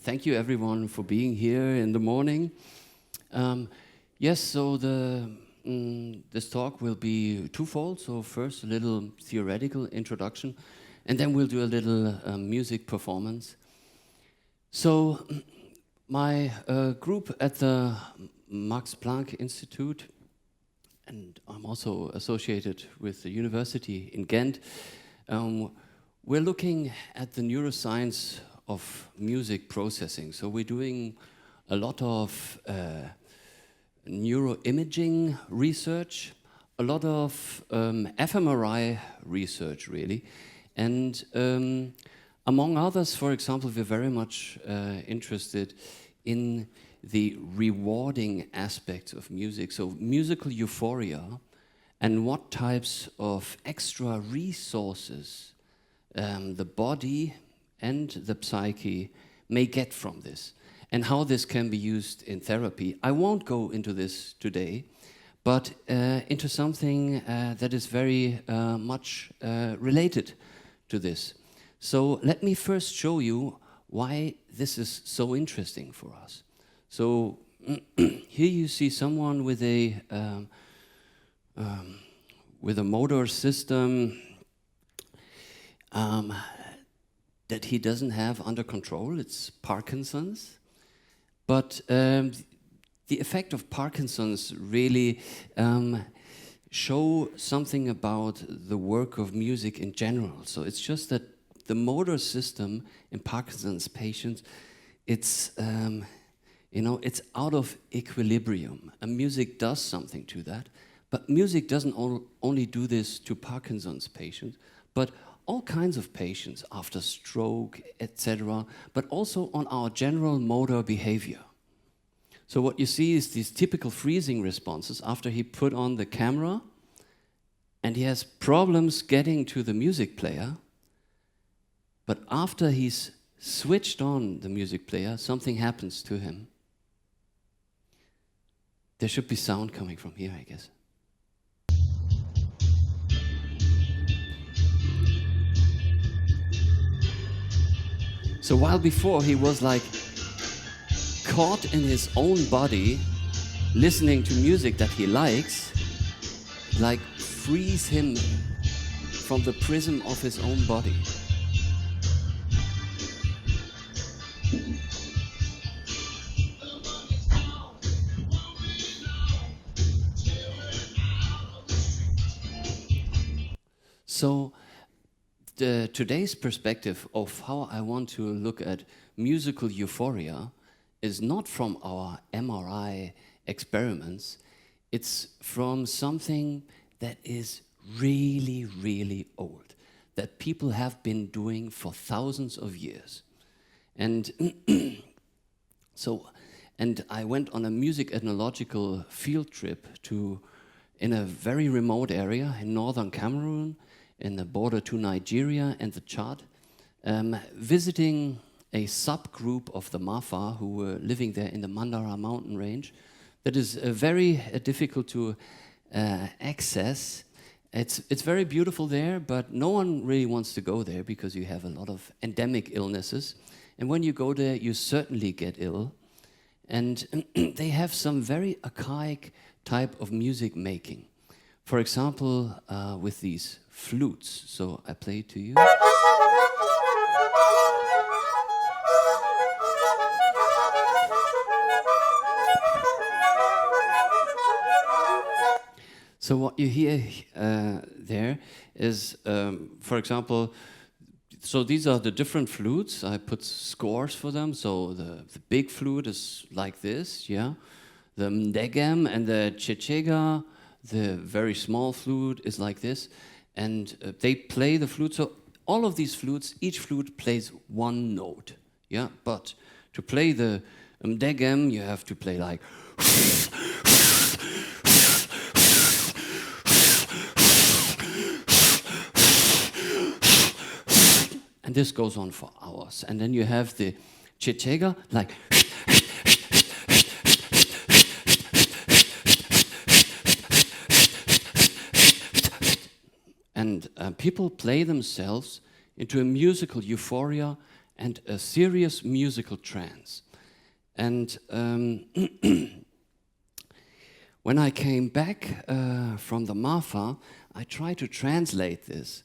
thank you everyone for being here in the morning. Yes, so this talk will be twofold. So first a little theoretical introduction, and then we'll do a little music performance. So my group at the Max Planck Institute, and I'm also associated with the university in Ghent, we're looking at the neuroscience of music processing. So we're doing a lot of neuroimaging research, a lot of fMRI research, really. And among others, for example, we're very much interested in the rewarding aspects of music. So musical euphoria and what types of extra resources the body and the psyche may get from this, and how this can be used in therapy. I won't go into this today, but into something that is very much related to this. So let me first show you why this is so interesting for us. So here you see someone with a motor system that he doesn't have under control. It's Parkinson's. But the effect of Parkinson's really show something about the work of music in general. So it's just that the motor system in Parkinson's patients, it's it's out of equilibrium. And music does something to that. But music doesn't only do this to Parkinson's patients, but all kinds of patients after stroke, etc., but also on our general motor behavior. So what you see is these typical freezing responses after he put on the camera, and he has problems getting to the music player, but after he's switched on the music player, something happens to him. There should be sound coming from here, I guess. So while before he was like caught in his own body, listening to music that he likes, like frees him from the prism of his own body. So today's perspective of how I want to look at musical euphoria is not from our MRI experiments. It's from something that is really, really old, that people have been doing for thousands of years. And and I went on a music ethnological field trip in a very remote area in northern Cameroon, in the border to Nigeria and the Chad, visiting a subgroup of the Mafa who were living there in the Mandara mountain range that is very difficult to access. It's very beautiful there, but no one really wants to go there because you have a lot of endemic illnesses. And when you go there, you certainly get ill. And they have some very archaic type of music making. For example, with these flutes. So I play it to you. So what you hear there is, for example, so these are the different flutes. I put scores for them. So the big flute is like this, yeah. The mdegem and the chechega, the very small flute is like this. And they play the flute. So all of these flutes, each flute plays one note, yeah. But to play the mdegem, you have to play like. And this goes on for hours. And then you have the chechega, like. And people play themselves into a musical euphoria and a serious musical trance. And when I came back from the MAFA, I tried to translate this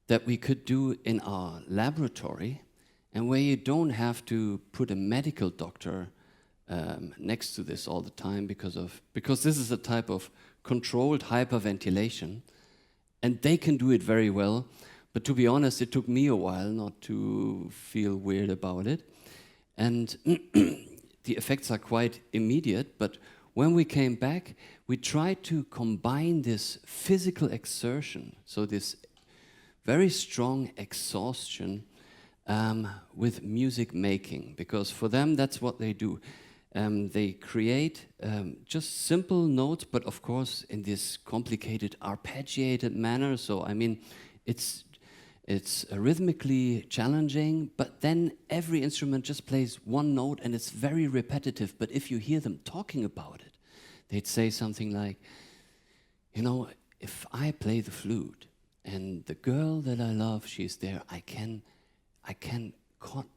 that we could do in our laboratory, and where you don't have to put a medical doctor next to this all the time because this is a type of controlled hyperventilation, and they can do it very well. But to be honest, it took me a while not to feel weird about it. And the effects are quite immediate, but when we came back, we tried to combine this physical exertion, so this very strong exhaustion, with music making, because for them that's what they do. They create just simple notes, but of course in this complicated arpeggiated manner. So I mean, it's rhythmically challenging, but then every instrument just plays one note and it's very repetitive. But if you hear them talking about it, they'd say something like, you know, if I play the flute and the girl that I love, she's there, I can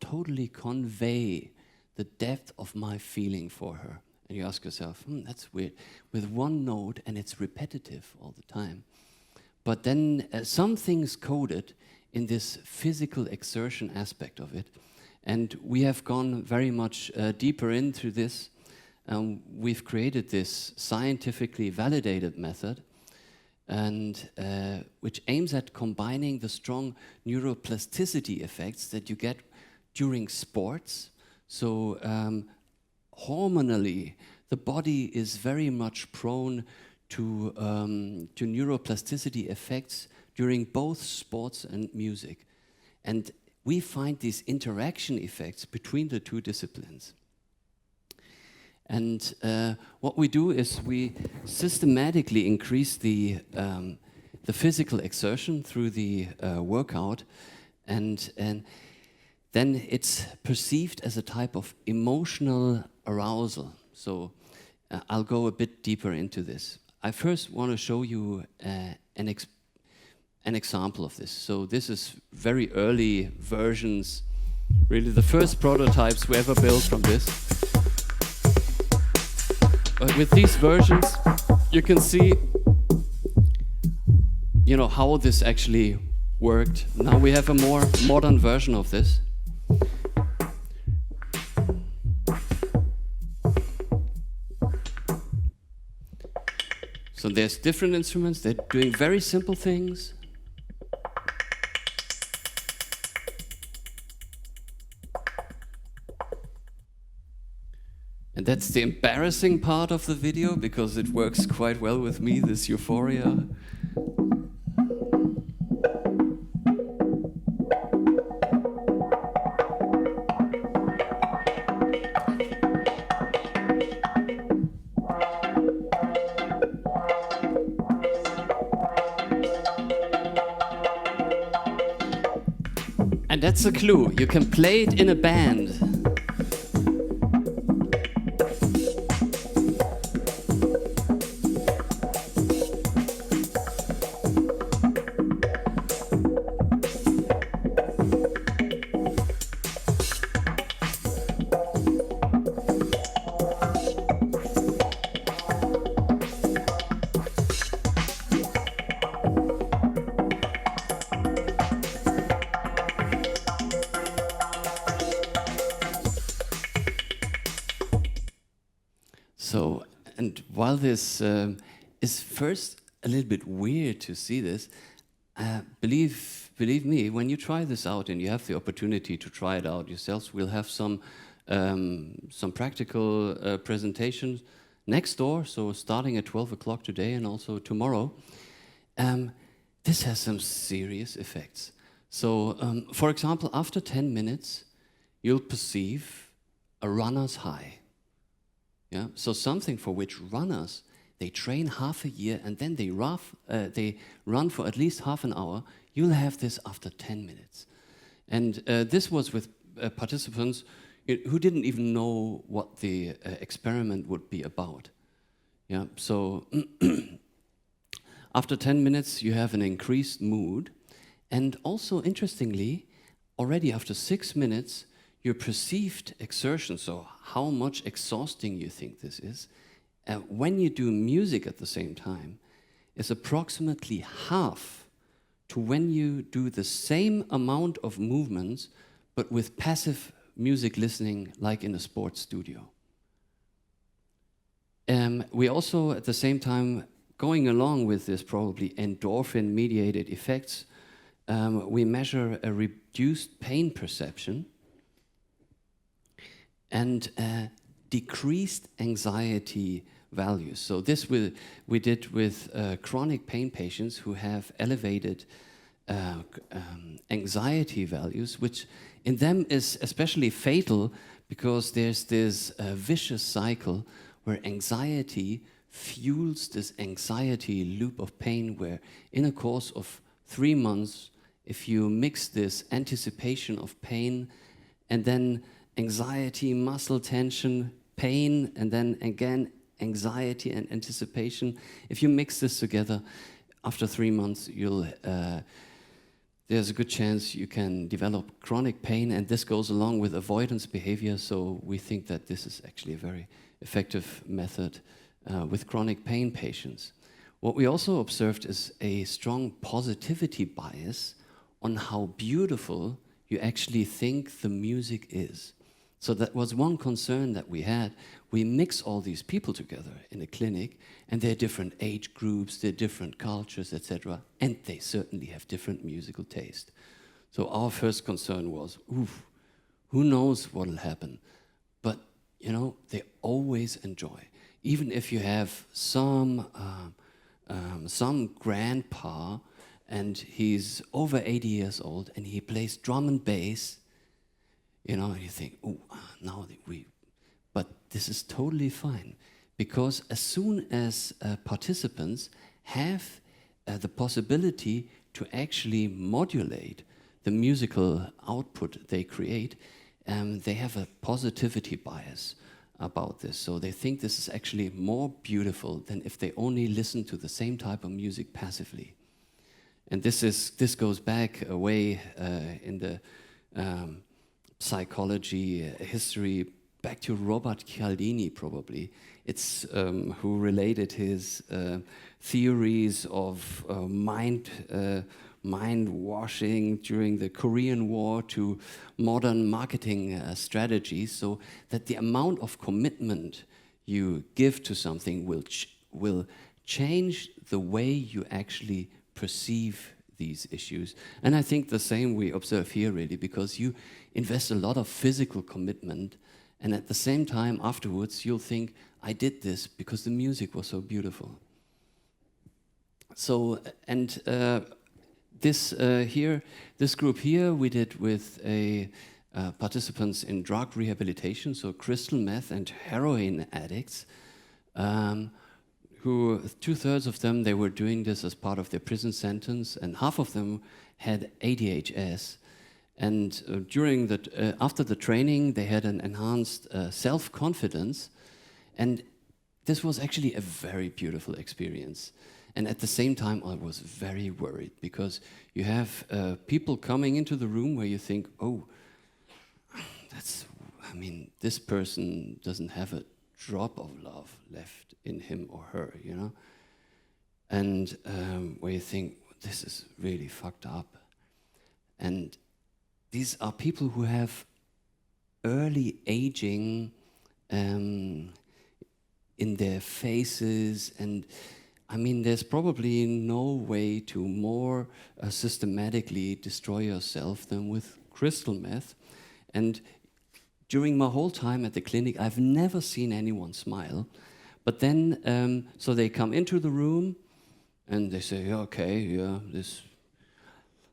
totally convey the depth of my feeling for her. And you ask yourself, that's weird, with one note, and it's repetitive all the time. But then some things coded in this physical exertion aspect of it. And we have gone very much deeper into this. We've created this scientifically validated method, and which aims at combining the strong neuroplasticity effects that you get during sports. So hormonally, the body is very much prone to neuroplasticity effects during both sports and music. And we find these interaction effects between the two disciplines. And what we do is we systematically increase the physical exertion through the workout, and then it's perceived as a type of emotional arousal. So I'll go a bit deeper into this. I first want to show you an example of this. So this is very early versions, really the first prototypes we ever built from this. But with these versions, you can see, you know, how this actually worked. Now we have a more modern version of this. So there's different instruments, they're doing very simple things. And that's the embarrassing part of the video, because it works quite well with me, this Euphoria. And that's a clue, you can play it in a band. So, and while this is first a little bit weird to see this, believe me, when you try this out and you have the opportunity to try it out yourselves, we'll have some practical presentations next door, so starting at 12 o'clock today and also tomorrow. This has some serious effects. So, for example, after 10 minutes, you'll perceive a runner's high. Yeah, so something for which runners, they train half a year and then they run for at least half an hour. You'll have this after 10 minutes. And this was with participants who didn't even know what the experiment would be about. Yeah, so after 10 minutes, you have an increased mood, And also, interestingly, already after 6 minutes, your perceived exertion, so how much exhausting you think this is, when you do music at the same time, is approximately half to when you do the same amount of movements, but with passive music listening, like in a sports studio. We also, at the same time, going along with this probably endorphin-mediated effects, we measure a reduced pain perception and decreased anxiety values. So this we did with chronic pain patients who have elevated anxiety values, which in them is especially fatal because there's this vicious cycle where anxiety fuels this anxiety loop of pain, where in a course of 3 months, if you mix this anticipation of pain and then anxiety, muscle tension, pain, and then again anxiety and anticipation, if you mix this together, after 3 months, there's a good chance you can develop chronic pain, and this goes along with avoidance behavior, so we think that this is actually a very effective method with chronic pain patients. What we also observed is a strong positivity bias on how beautiful you actually think the music is. So that was one concern that we had. We mix all these people together in a clinic, and they're different age groups, they're different cultures, etc., and they certainly have different musical taste. So our first concern was, oof, who knows what'll happen? But, you know, they always enjoy. Even if you have some grandpa and he's over 80 years old and he plays drum and bass, you know, and you think, oh, but this is totally fine, because as soon as participants have the possibility to actually modulate the musical output they create, they have a positivity bias about this. So they think this is actually more beautiful than if they only listen to the same type of music passively. And this goes back a way in the psychology history, back to Robert Cialdini probably. It's who related his theories of mind washing during the Korean War to modern marketing strategies, so that the amount of commitment you give to something will change the way you actually perceive these issues. And I think the same we observe here, really, because you invest a lot of physical commitment, and at the same time afterwards you'll think, I did this because the music was so beautiful. So, and this group here we did with participants in drug rehabilitation, so crystal meth and heroin addicts, who 2/3 of them, they were doing this as part of their prison sentence, and half of them had ADHS. And after the training, they had an enhanced self-confidence, and this was actually a very beautiful experience. And at the same time, I was very worried, because you have people coming into the room where you think, oh, this person doesn't have a drop of love left in him or her, you know? And where you think, this is really fucked up. And these are people who have early aging in their faces, and I mean, there's probably no way to more systematically destroy yourself than with crystal meth. And during my whole time at the clinic, I've never seen anyone smile. But then, so they come into the room and they say, okay, yeah, this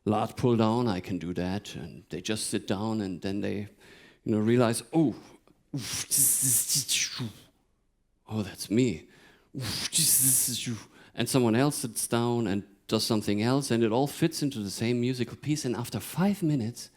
large pull down, I can do that. And they just sit down, and then they, realize, oh, that's me. And someone else sits down and does something else, and it all fits into the same musical piece. And after 5 minutes,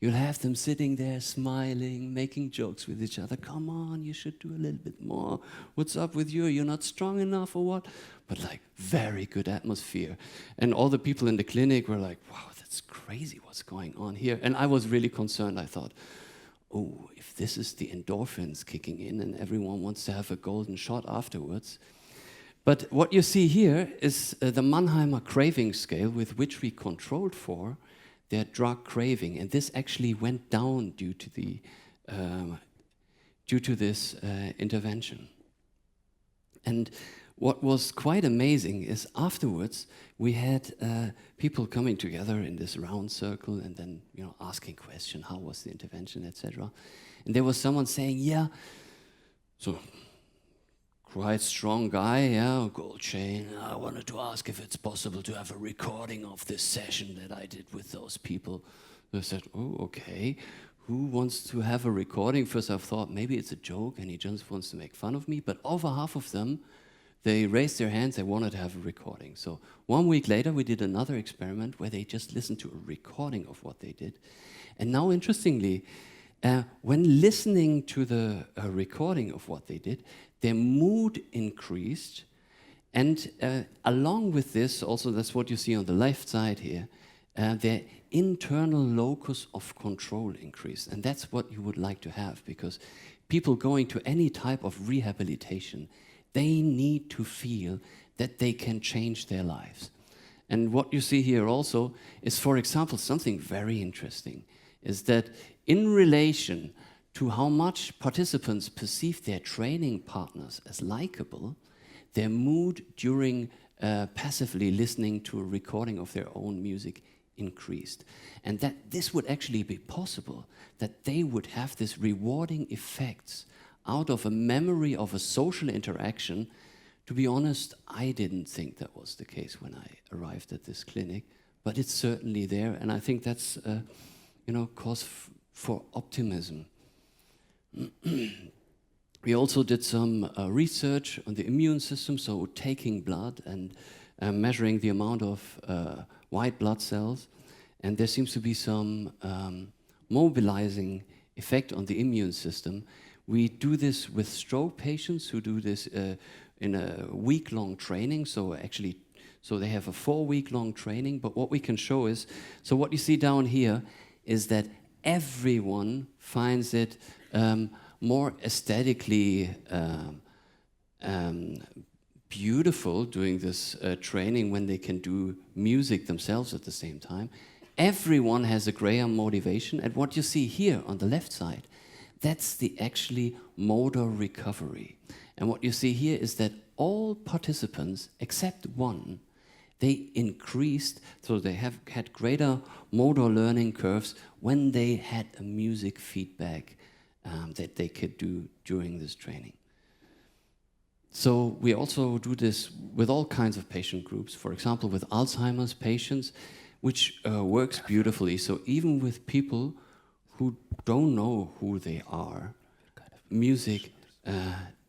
You'll have them sitting there smiling, making jokes with each other. Come on, you should do a little bit more. What's up with you? You're not strong enough or what? But like, very good atmosphere. And all the people in the clinic were like, wow, that's crazy what's going on here. And I was really concerned. I thought, oh, if this is the endorphins kicking in and everyone wants to have a golden shot afterwards. But what you see here is the Mannheimer craving scale with which we controlled for their drug craving, and this actually went down due to this intervention. And what was quite amazing is afterwards we had people coming together in this round circle and then asking questions, how was the intervention, etc. And there was someone saying, yeah, so quite strong guy, yeah, gold chain. I wanted to ask if it's possible to have a recording of this session that I did with those people. I said, oh, okay. Who wants to have a recording? First I thought maybe it's a joke and he just wants to make fun of me, but over half of them, they raised their hands, they wanted to have a recording. So 1 week later, we did another experiment where they just listened to a recording of what they did. And now, interestingly, when listening to the recording of what they did, their mood increased, and along with this, also that's what you see on the left side here, their internal locus of control increased. And that's what you would like to have, because people going to any type of rehabilitation, they need to feel that they can change their lives. And what you see here also is, for example, something very interesting, is that in relation to how much participants perceive their training partners as likable, their mood during passively listening to a recording of their own music increased. And that this would actually be possible, that they would have this rewarding effects out of a memory of a social interaction. To be honest, I didn't think that was the case when I arrived at this clinic, but it's certainly there, and I think that's cause for optimism. We also did some research on the immune system, so taking blood and measuring the amount of white blood cells, and there seems to be some mobilizing effect on the immune system. We do this with stroke patients who do this in a week-long training, so they have a 4-week-long training, but what we can show is, so what you see down here is that everyone finds it more aesthetically beautiful doing this training when they can do music themselves at the same time. Everyone has a Graham motivation, and what you see here on the left side, that's the actually motor recovery. And what you see here is that all participants, except one, they increased, so they have had greater motor learning curves when they had a music feedback that they could do during this training. So we also do this with all kinds of patient groups, for example, with Alzheimer's patients, which works beautifully. So even with people who don't know who they are, music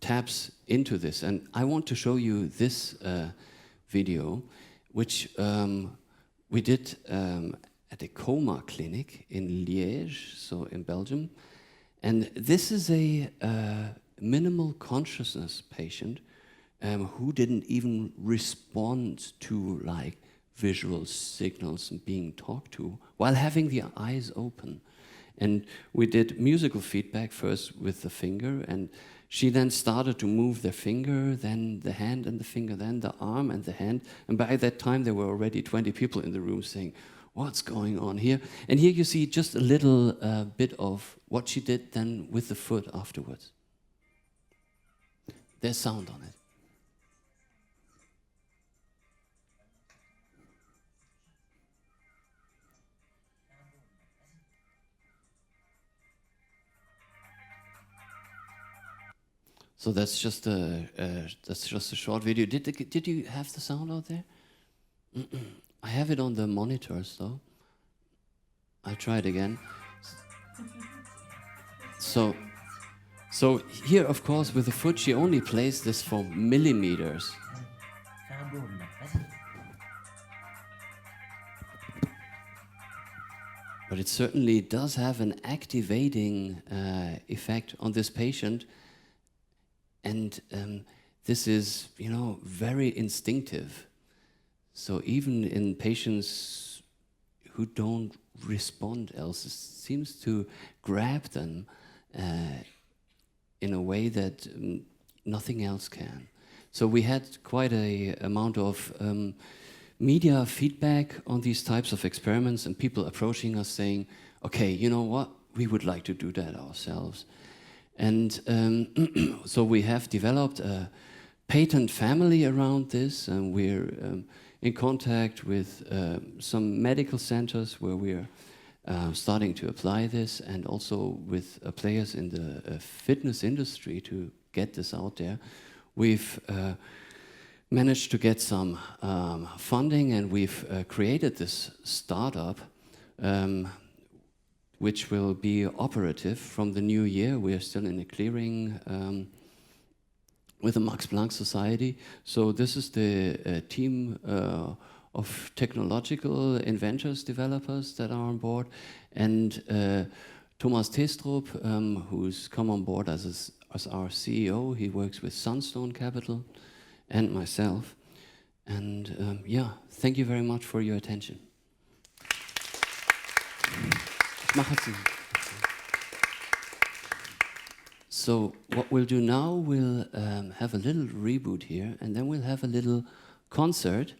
taps into this. And I want to show you this video, which we did at a coma clinic in Liège, so in Belgium. And this is a minimal consciousness patient who didn't even respond to like visual signals and being talked to while having the eyes open. And we did musical feedback first with the finger, and she then started to move the finger, then the hand and the finger, then the arm and the hand. And by that time, there were already 20 people in the room saying, what's going on here? And here you see just a little bit of what she did then with the foot afterwards. There's sound on it. So that's just a short video. Did you have the sound out there? I have it on the monitors though. I'll try it again. So here, of course, with the foot, she only plays this for millimeters. but it certainly does have an activating effect on this patient. And this is, very instinctive. So even in patients who don't respond else, it seems to grab them in a way that nothing else can. So we had quite a amount of media feedback on these types of experiments, and people approaching us saying, okay, you know what, we would like to do that ourselves. And so we have developed a patent family around this, and we're in contact with some medical centers where we're starting to apply this, and also with players in the fitness industry to get this out there. We've managed to get some funding, and we've created this startup which will be operative from the new year. We are still in a clearing with the Max Planck Society. So this is the team of technological inventors, developers that are on board. And Thomas Testrup, who's come on board as our CEO, he works with Sunstone Capital, and myself. And thank you very much for your attention. So what we'll do now, we'll have a little reboot here, and then we'll have a little concert.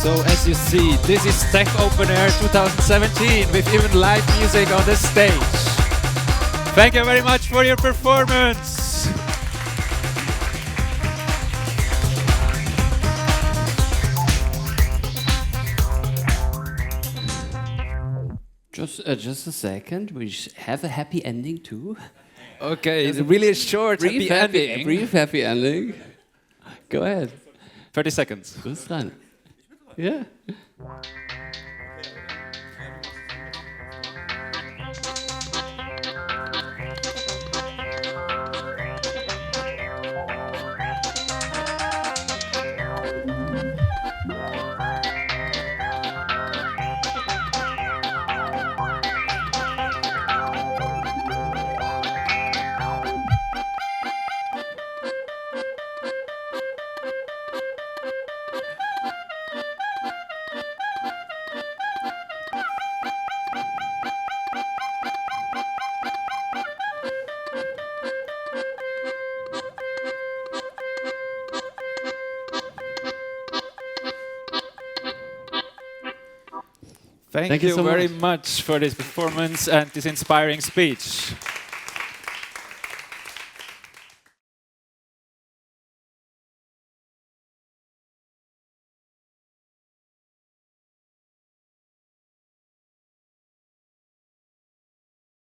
So as you see, this is Tech Open Air 2017 with even live music on the stage. Thank you very much for your performance. Just a second, we have a happy ending too. Okay, it's really a short happy ending. Brief happy ending. Go ahead. 30 seconds. Bis dran. Yeah. Thank you so very much. much for this performance and this inspiring speech.